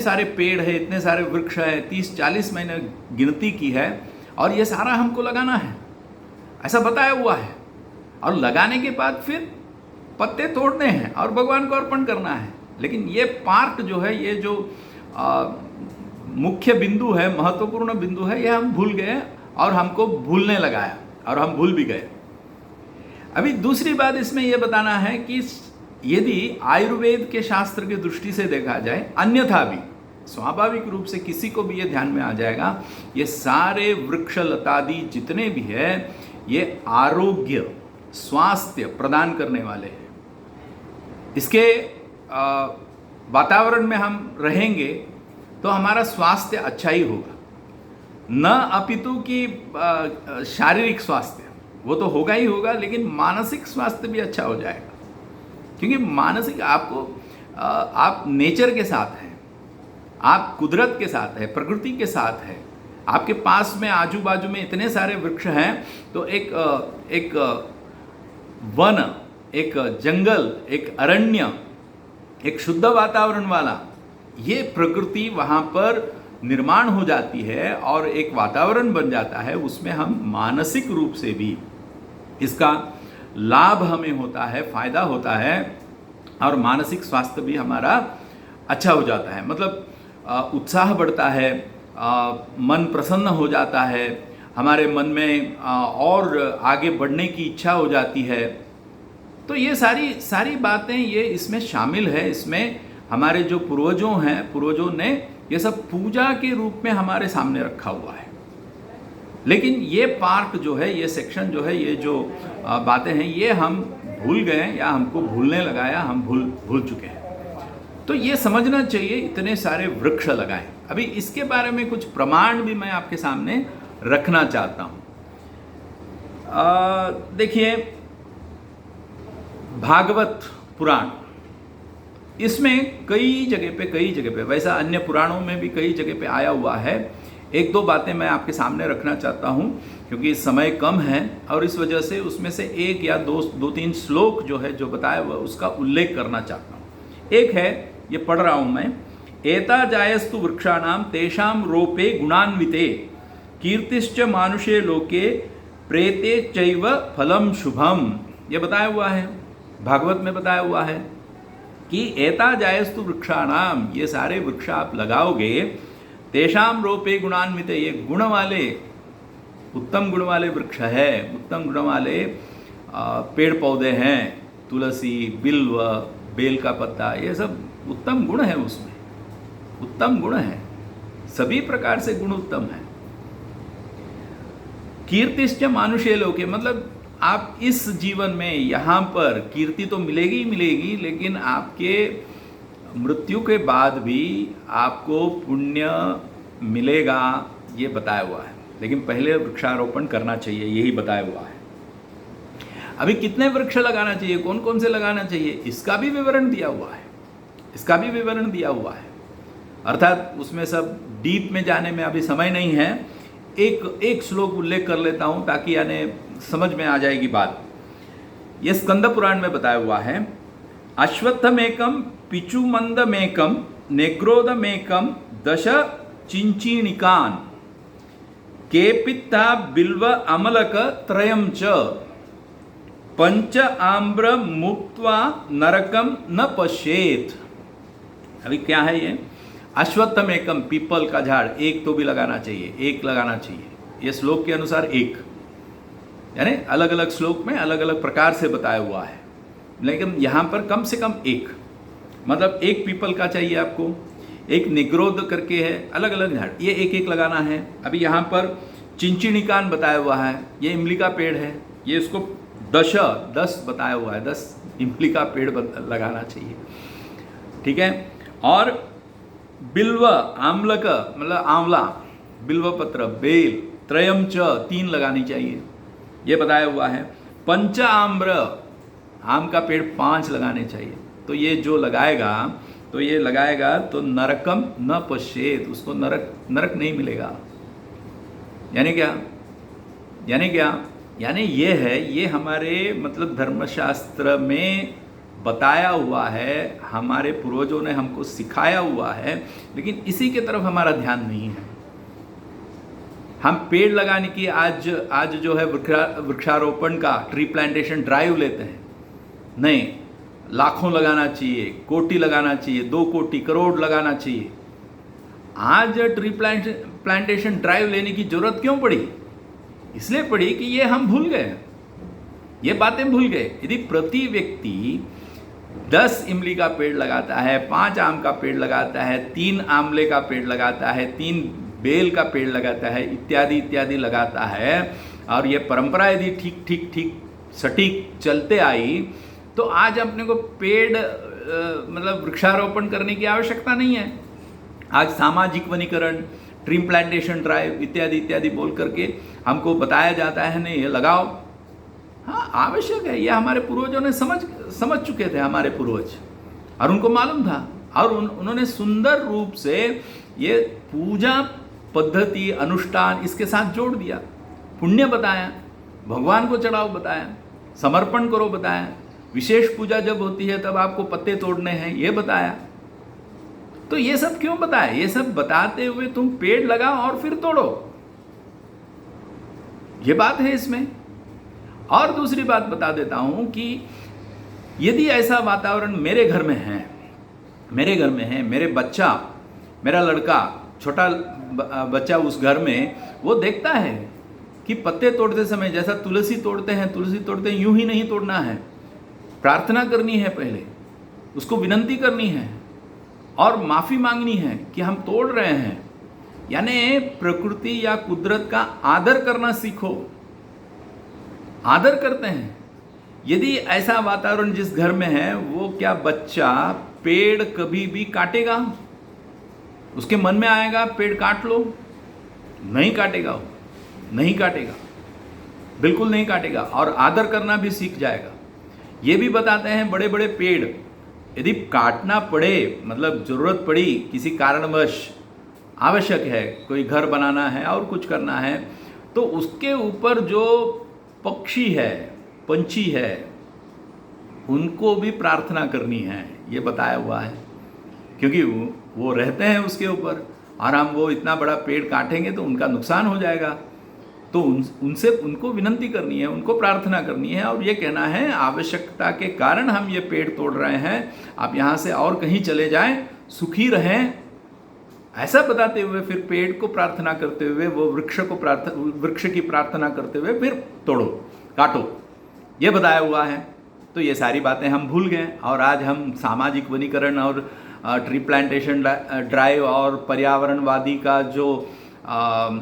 सारे पेड़ है, इतने सारे वृक्ष है, 30-40 मैंने गिनती की है, और ये सारा हमको लगाना है, ऐसा बताया हुआ है। और लगाने के बाद फिर पत्ते तोड़ने हैं और भगवान को अर्पण करना है। लेकिन ये पार्ट जो है, ये जो मुख्य बिंदु है, महत्वपूर्ण बिंदु है, ये हम भूल गए और हमको भूलने लगाया और हम भूल भी गए। अभी दूसरी बात इसमें यह बताना है कि यदि आयुर्वेद के शास्त्र की दृष्टि से देखा जाए, अन्यथा भी स्वाभाविक रूप से किसी को भी ये ध्यान में आ जाएगा, ये सारे वृक्ष लतादि जितने भी है, ये आरोग्य स्वास्थ्य प्रदान करने वाले हैं। इसके वातावरण में हम रहेंगे तो हमारा स्वास्थ्य अच्छा ही होगा, न अपितु कि शारीरिक स्वास्थ्य, वो तो होगा ही होगा, लेकिन मानसिक स्वास्थ्य भी अच्छा हो जाएगा। क्योंकि मानसिक आप नेचर के साथ हैं, आप कुदरत के साथ है, प्रकृति के साथ है, आपके पास में आजू बाजू में इतने सारे वृक्ष हैं, तो एक वन, एक जंगल, एक अरण्य, एक शुद्ध वातावरण वाला ये प्रकृति वहाँ पर निर्माण हो जाती है और एक वातावरण बन जाता है। उसमें हम मानसिक रूप से भी इसका लाभ हमें होता है, फायदा होता है, और मानसिक स्वास्थ्य भी हमारा अच्छा हो जाता है। मतलब उत्साह बढ़ता है, मन प्रसन्न हो जाता है, हमारे मन में और आगे बढ़ने की इच्छा हो जाती है। तो ये सारी बातें ये इसमें शामिल है। इसमें हमारे जो पूर्वजों ने ये सब पूजा के रूप में हमारे सामने रखा हुआ है। लेकिन ये पार्ट जो है, ये सेक्शन जो है, ये जो बातें हैं, ये हम भूल गए या हमको भूलने लगाया, हम भूल चुके हैं। तो ये समझना चाहिए, इतने सारे वृक्ष लगाएं। अभी इसके बारे में कुछ प्रमाण भी मैं आपके सामने रखना चाहता हूँ। देखिए, भागवत पुराण, इसमें कई जगह पे, वैसा अन्य पुराणों में भी कई जगह पे आया हुआ है। एक दो बातें मैं आपके सामने रखना चाहता हूँ, क्योंकि समय कम है और इस वजह से उसमें से एक या दो तीन श्लोक जो है, जो बताया हुआ, उसका उल्लेख करना चाहता हूँ। एक है, ये पढ़ रहा हूँ मैं, एता जायस्तु वृक्षाणाम तेषाम रोपे गुणान्विते कीर्तिश्च मानुषे लोके प्रेते चैव फलम शुभम। ये बताया हुआ है, भागवत में बताया हुआ है कि एता जायस्तु वृक्षाणाम, ये सारे वृक्ष आप लगाओगे, तेषाम रोपे गुणान्विते, ये गुण वाले, उत्तम गुण वाले वृक्ष है, उत्तम गुण वाले पेड़ पौधे हैं, तुलसी, बिल्व, बेल का पत्ता, ये सब उत्तम गुण है, उसमें उत्तम गुण है, सभी प्रकार से गुण उत्तम है। कीर्तिश्च मानुषे लोके, मतलब आप इस जीवन में यहाँ पर कीर्ति तो मिलेगी ही मिलेगी, लेकिन आपके मृत्यु के बाद भी आपको पुण्य मिलेगा, ये बताया हुआ है। लेकिन पहले वृक्षारोपण करना चाहिए, यही बताया हुआ है। अभी कितने वृक्ष लगाना चाहिए, कौन कौन से लगाना चाहिए, इसका भी विवरण दिया हुआ है, अर्थात उसमें सब डीप में जाने में अभी समय नहीं है। एक श्लोक उल्लेख कर लेता हूँ ताकि यानी समझ में आ जाएगी बात। यह स्कंद पुराण में बताया हुआ है, अश्वत्थमेकम पिचुमंदमेकम नेग्रोदमेकम दश चिंचिणिकान केपित्ता बिल्व अमलक त्रयम च पंच आम्र मुक्त्वा नरकम न पश्येत। अभी क्या है ये, अश्वत्थमेकम, पीपल का झाड़ एक तो भी लगाना चाहिए, एक लगाना चाहिए। ये श्लोक के अनुसार एक, यानी अलग अलग श्लोक में अलग अलग प्रकार से बताया हुआ है, लेकिन यहाँ पर कम से कम एक, मतलब एक पीपल का चाहिए आपको, एक निग्रोध करके है, अलग अलग झाड़, ये एक एक लगाना है। अभी यहाँ पर चिंचिणिकान बताया हुआ है, ये इमली का पेड़ है, ये इसको 10 बताया हुआ है, 10 इमली का पेड़ लगाना चाहिए, ठीक है। और बिल्व, आम्लक मतलब आंवला, बिल्व पत्र, बेल, त्रयम च 3 लगानी चाहिए, ये बताया हुआ है। पंच आम्र, आम का पेड़ 5 लगाने चाहिए। तो ये जो लगाएगा तो नरकम न पश्येत, उसको नरक नहीं मिलेगा। यानी क्या, यानी ये है, ये हमारे मतलब धर्मशास्त्र में बताया हुआ है, हमारे पूर्वजों ने हमको सिखाया हुआ है, लेकिन इसी की तरफ हमारा ध्यान नहीं है। हम पेड़ लगाने की आज जो है वृक्षारोपण का ट्री प्लांटेशन ड्राइव लेते हैं। नहीं, लाखों लगाना चाहिए, कोटि लगाना चाहिए, 2 कोटि करोड़ लगाना चाहिए। आज ट्री प्लांटेशन ड्राइव लेने की जरूरत क्यों पड़ी? इसलिए पड़ी कि ये हम भूल गए, ये बातें भूल गए। यदि प्रति व्यक्ति 10 इमली का पेड़ लगाता है, 5 आम का पेड़ लगाता है, 3 आंवले का पेड़ लगाता है, 3 बेल का पेड़ लगाता है, इत्यादि इत्यादि लगाता है, और ये परंपरा यदि ठीक ठीक ठीक सटीक चलते आई, तो आज अपने को पेड़ मतलब वृक्षारोपण करने की आवश्यकता नहीं है। आज सामाजिक वनीकरण, ट्री प्लांटेशन ड्राइव इत्यादि इत्यादि बोल करके हमको बताया जाता है, नहीं ये लगाओ। हाँ, आवश्यक है, ये हमारे पूर्वजों ने समझ चुके थे, हमारे पूर्वज, और उनको मालूम था, और उन्होंने सुंदर रूप से ये पूजा पद्धति अनुष्ठान इसके साथ जोड़ दिया। पुण्य बताया, भगवान को चढ़ाओ बताया, समर्पण करो बताया, विशेष पूजा जब होती है तब आपको पत्ते तोड़ने हैं ये बताया। तो ये सब क्यों बताया? ये सब बताते हुए तुम पेड़ लगाओ और फिर तोड़ो, ये बात है इसमें। और दूसरी बात बता देता हूं कि यदि ऐसा वातावरण मेरे घर में है, मेरा लड़का, छोटा बच्चा उस घर में, वो देखता है कि पत्ते तोड़ते समय जैसा तुलसी तोड़ते हैं यूं ही नहीं तोड़ना है, प्रार्थना करनी है, पहले उसको विनंती करनी है और माफ़ी मांगनी है कि हम तोड़ रहे हैं। यानी प्रकृति या कुदरत का आदर करना सीखो। आदर करते हैं। यदि ऐसा वातावरण जिस घर में है, वो क्या बच्चा पेड़ कभी भी काटेगा? उसके मन में आएगा पेड़ काट लो? नहीं काटेगा, वो नहीं काटेगा, बिल्कुल नहीं काटेगा, और आदर करना भी सीख जाएगा। ये भी बताते हैं बड़े बड़े पेड़ यदि काटना पड़े, मतलब जरूरत पड़ी, किसी कारणवश आवश्यक है, कोई घर बनाना है और कुछ करना है, तो उसके ऊपर जो पक्षी है, पंछी है, उनको भी प्रार्थना करनी है, ये बताया हुआ है। क्योंकि वो रहते हैं उसके ऊपर, और हम वो इतना बड़ा पेड़ काटेंगे तो उनका नुकसान हो जाएगा। तो उनसे उनको विनंती करनी है, उनको प्रार्थना करनी है, और ये कहना है आवश्यकता के कारण हम ये पेड़ तोड़ रहे हैं, आप यहाँ से और कहीं चले जाएं, सुखी रहें, ऐसा बताते हुए फिर पेड़ को प्रार्थना करते हुए, वो वृक्ष की प्रार्थना करते हुए फिर तोड़ो, काटो, ये बताया हुआ है। तो ये सारी बातें हम भूल गए, और आज हम सामाजिक वनीकरण और ट्री प्लांटेशन ड्राइव और पर्यावरणवादी का जो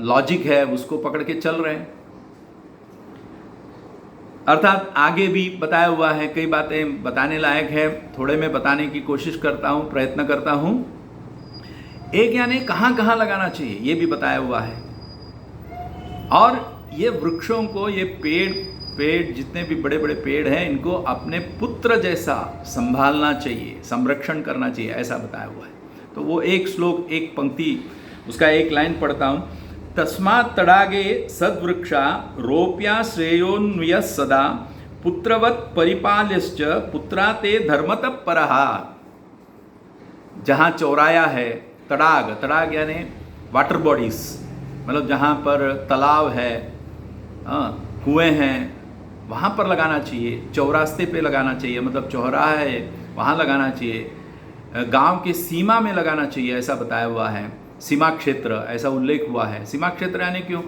लॉजिक है उसको पकड़ के चल रहे हैं। अर्थात आगे भी बताया हुआ है, कई बातें बताने लायक है, थोड़े में बताने की कोशिश करता हूँ, प्रयत्न करता हूँ। एक यानी कहाँ कहाँ लगाना चाहिए ये भी बताया हुआ है, और ये वृक्षों को, ये पेड़ जितने भी बड़े बड़े पेड़ हैं, इनको अपने पुत्र जैसा संभालना चाहिए, संरक्षण करना चाहिए, ऐसा बताया हुआ है। तो वो एक श्लोक, एक पंक्ति, उसका एक लाइन पढ़ता हूँ। तस्मात् तडागे सद्वृक्षा रोप्या श्रेयोन्वय सदा पुत्रवत् परिपाल्यश्च पुत्रा ते धर्मतः परः। जहाँ चौराया है, तडाग यानी वाटर बॉडीज, मतलब जहाँ पर तालाब है, कुएं हैं, वहाँ पर लगाना चाहिए, चौरास्ते पे लगाना चाहिए, मतलब चौराहा है वहाँ लगाना चाहिए, गांव के सीमा में लगाना चाहिए, ऐसा बताया हुआ है। सीमा क्षेत्र ऐसा उल्लेख हुआ है। सीमा क्षेत्र यानी क्यों?